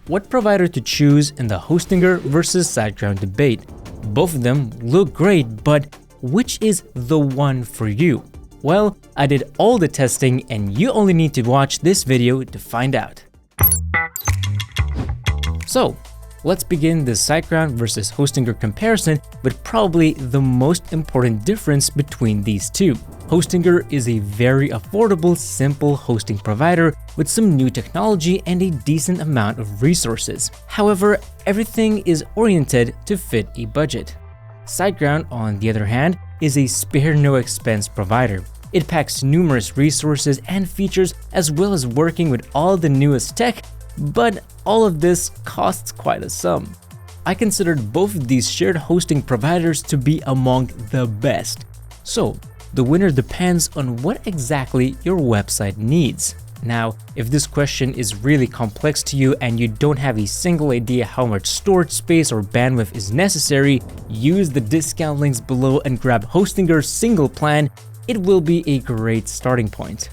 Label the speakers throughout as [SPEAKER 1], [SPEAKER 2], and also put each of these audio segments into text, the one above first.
[SPEAKER 1] What provider to choose in the Hostinger versus Siteground debate? Both of them look great, but which is the one for you? Well, I did all the testing and you only need to watch this video to find out. So, let's begin the Siteground versus Hostinger comparison with probably the most important difference between these two. Hostinger is a very affordable, simple hosting provider with some new technology and a decent amount of resources. However, everything is oriented to fit a budget. Siteground, on the other hand, is a spare no expense provider. It packs numerous resources and features as well as working with all the newest tech, but all of this costs quite a sum. I considered both of these shared hosting providers to be among the best. So, the winner depends on what exactly your website needs. Now, if this question is really complex to you and you don't have a single idea how much storage space or bandwidth is necessary, use the discount links below and grab Hostinger's single plan. It will be a great starting point.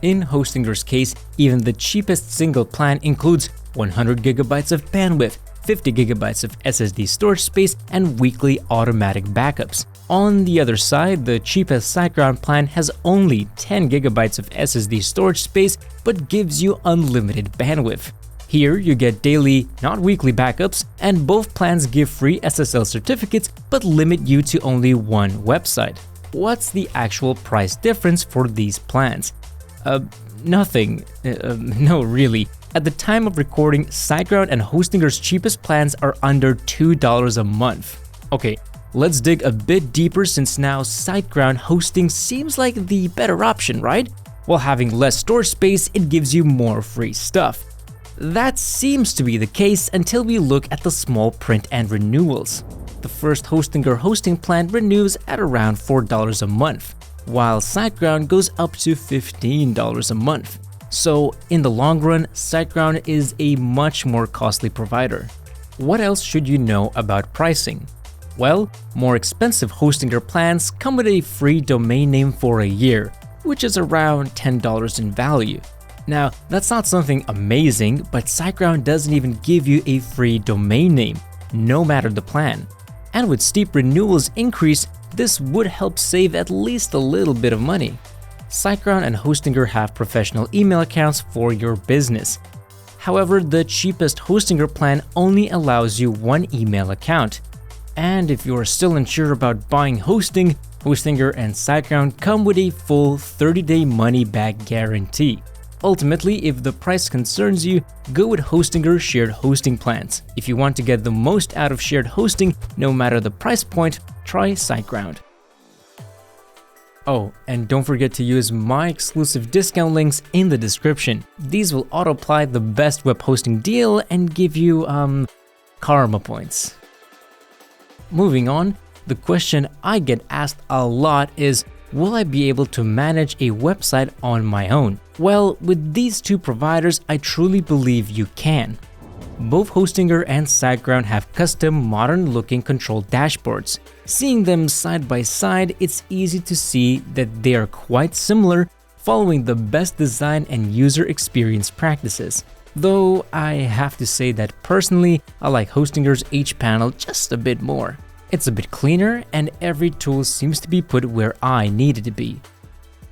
[SPEAKER 1] In Hostinger's case, even the cheapest single plan includes 100 GB of bandwidth, 50 GB of SSD storage space, and weekly automatic backups. On the other side, the cheapest Siteground plan has only 10 GB of SSD storage space but gives you unlimited bandwidth. Here you get daily, not weekly backups, and both plans give free SSL certificates but limit you to only one website. What's the actual price difference for these plans? Nothing. No, really. At the time of recording, Siteground and Hostinger's cheapest plans are under $2 a month. Okay, let's dig a bit deeper since now Siteground hosting seems like the better option, right? While having less storage space, it gives you more free stuff. That seems to be the case until we look at the small print and renewals. The first Hostinger hosting plan renews at around $4 a month, while Siteground goes up to $15 a month. So in the long run, Siteground is a much more costly provider. What else should you know about pricing? Well, more expensive Hostinger plans come with a free domain name for a year, which is around $10 in value. Now, that's not something amazing, but Siteground doesn't even give you a free domain name, no matter the plan. And with steep renewals increase, this would help save at least a little bit of money. Siteground and Hostinger have professional email accounts for your business. However, the cheapest Hostinger plan only allows you one email account. And if you are still unsure about buying hosting, Hostinger and Siteground come with a full 30-day money-back guarantee. Ultimately, if the price concerns you, go with Hostinger shared hosting plans. If you want to get the most out of shared hosting, no matter the price point, try Siteground. Oh, and don't forget to use my exclusive discount links in the description. These will auto-apply the best web hosting deal and give you, karma points. Moving on, the question I get asked a lot is, will I be able to manage a website on my own? Well, with these two providers, I truly believe you can. Both Hostinger and Siteground have custom, modern-looking control dashboards. Seeing them side by side, it's easy to see that they are quite similar, following the best design and user experience practices. Though I have to say that personally, I like Hostinger's H panel just a bit more. It's a bit cleaner and every tool seems to be put where I need it to be.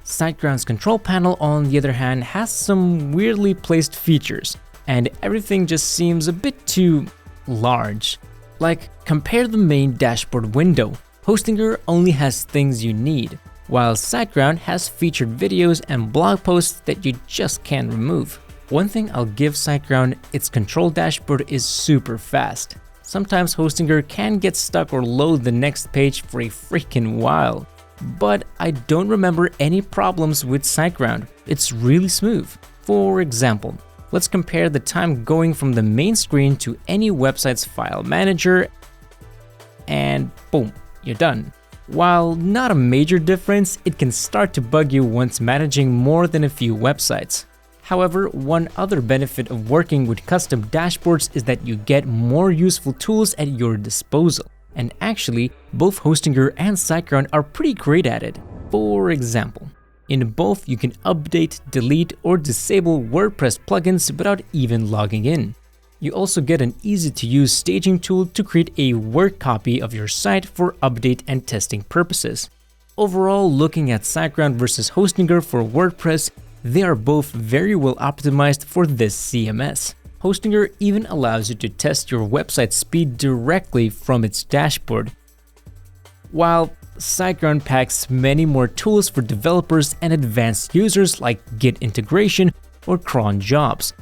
[SPEAKER 1] Siteground's control panel, on the other hand, has some weirdly placed features, and everything just seems a bit too large. Like, compare the main dashboard window. Hostinger only has things you need, while Siteground has featured videos and blog posts that you just can't remove. One thing I'll give Siteground, its control dashboard is super fast. Sometimes Hostinger can get stuck or load the next page for a freaking while. But I don't remember any problems with Siteground. It's really smooth. For example, let's compare the time going from the main screen to any website's file manager, and boom, you're done. While not a major difference, it can start to bug you once managing more than a few websites. However, one other benefit of working with custom dashboards is that you get more useful tools at your disposal. And actually, both Hostinger and Siteground are pretty great at it. For example, in both you can update, delete, or disable WordPress plugins without even logging in. You also get an easy-to-use staging tool to create a work copy of your site for update and testing purposes. Overall, looking at Siteground versus Hostinger for WordPress, they are both very well optimized for this CMS. Hostinger even allows you to test your website speed directly from its dashboard, while Siteground packs many more tools for developers and advanced users like Git integration or cron jobs.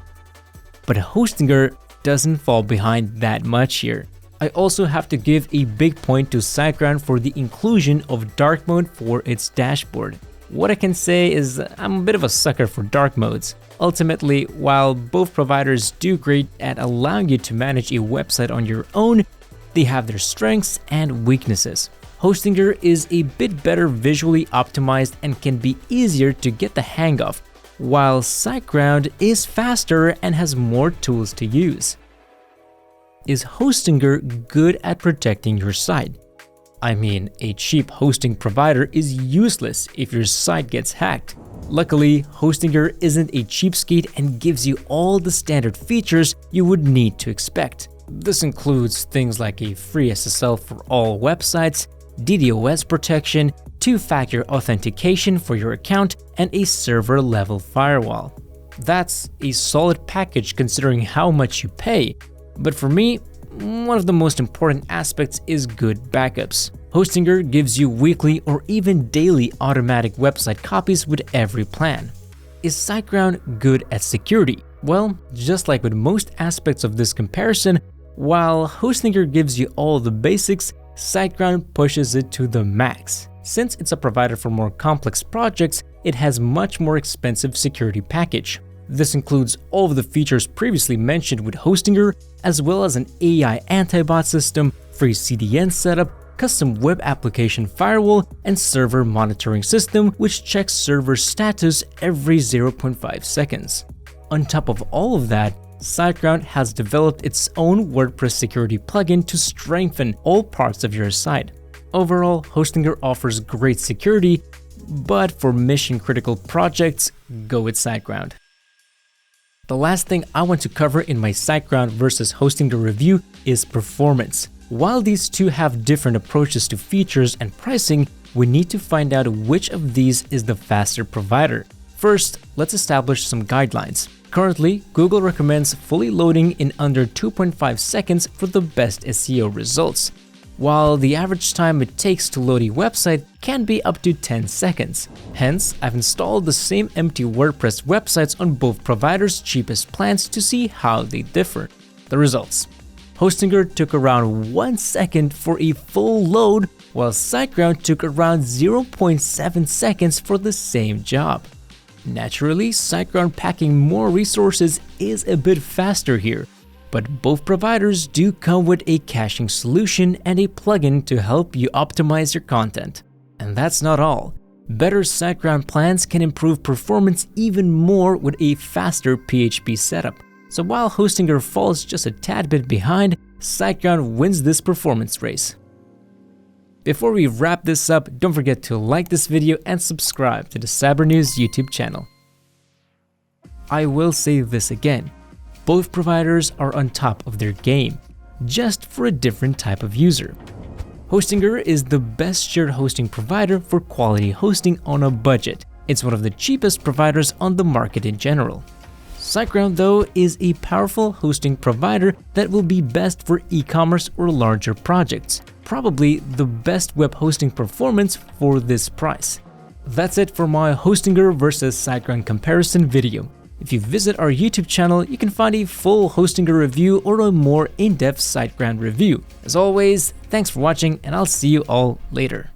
[SPEAKER 1] But Hostinger doesn't fall behind that much here. I also have to give a big point to Siteground for the inclusion of dark mode for its dashboard. What I can say is I'm a bit of a sucker for dark modes. Ultimately, while both providers do great at allowing you to manage a website on your own, they have their strengths and weaknesses. Hostinger is a bit better visually optimized and can be easier to get the hang of, while Siteground is faster and has more tools to use. Is Hostinger good at protecting your site? I mean, a cheap hosting provider is useless if your site gets hacked. Luckily, Hostinger isn't a cheapskate and gives you all the standard features you would need to expect. This includes things like a free SSL for all websites, DDoS protection, two-factor authentication for your account, and a server-level firewall. That's a solid package considering how much you pay, but for me, one of the most important aspects is good backups. Hostinger gives you weekly or even daily automatic website copies with every plan. Is Siteground good at security? Well, just like with most aspects of this comparison, while Hostinger gives you all the basics, Siteground pushes it to the max. Since it's a provider for more complex projects, it has much more expensive security package. This includes all of the features previously mentioned with Hostinger, as well as an AI anti-bot system, free CDN setup, custom web application firewall, and server monitoring system which checks server status every 0.5 seconds. On top of all of that, Siteground has developed its own WordPress security plugin to strengthen all parts of your site. Overall, Hostinger offers great security, but for mission-critical projects, go with Siteground. The last thing I want to cover in my Siteground versus Hostinger review is performance. While these two have different approaches to features and pricing, we need to find out which of these is the faster provider. First, let's establish some guidelines. Currently, Google recommends fully loading in under 2.5 seconds for the best SEO results, while the average time it takes to load a website can be up to 10 seconds. Hence, I've installed the same empty WordPress websites on both providers' cheapest plans to see how they differ. The results: Hostinger took around 1 second for a full load, while Siteground took around 0.7 seconds for the same job. Naturally, Siteground packing more resources is a bit faster here, but both providers do come with a caching solution and a plugin to help you optimize your content. And that's not all. Better Siteground plans can improve performance even more with a faster PHP setup. So while Hostinger falls just a tad bit behind, Siteground wins this performance race. Before we wrap this up, don't forget to like this video and subscribe to the Cyber News YouTube channel. I will say this again. Both providers are on top of their game, just for a different type of user. Hostinger is the best shared hosting provider for quality hosting on a budget. It's one of the cheapest providers on the market in general. Siteground, though, is a powerful hosting provider that will be best for e-commerce or larger projects. Probably the best web hosting performance for this price. That's it for my Hostinger versus Siteground comparison video. If you visit our YouTube channel, you can find a full Hostinger review or a more in-depth Siteground review. As always, thanks for watching and I'll see you all later.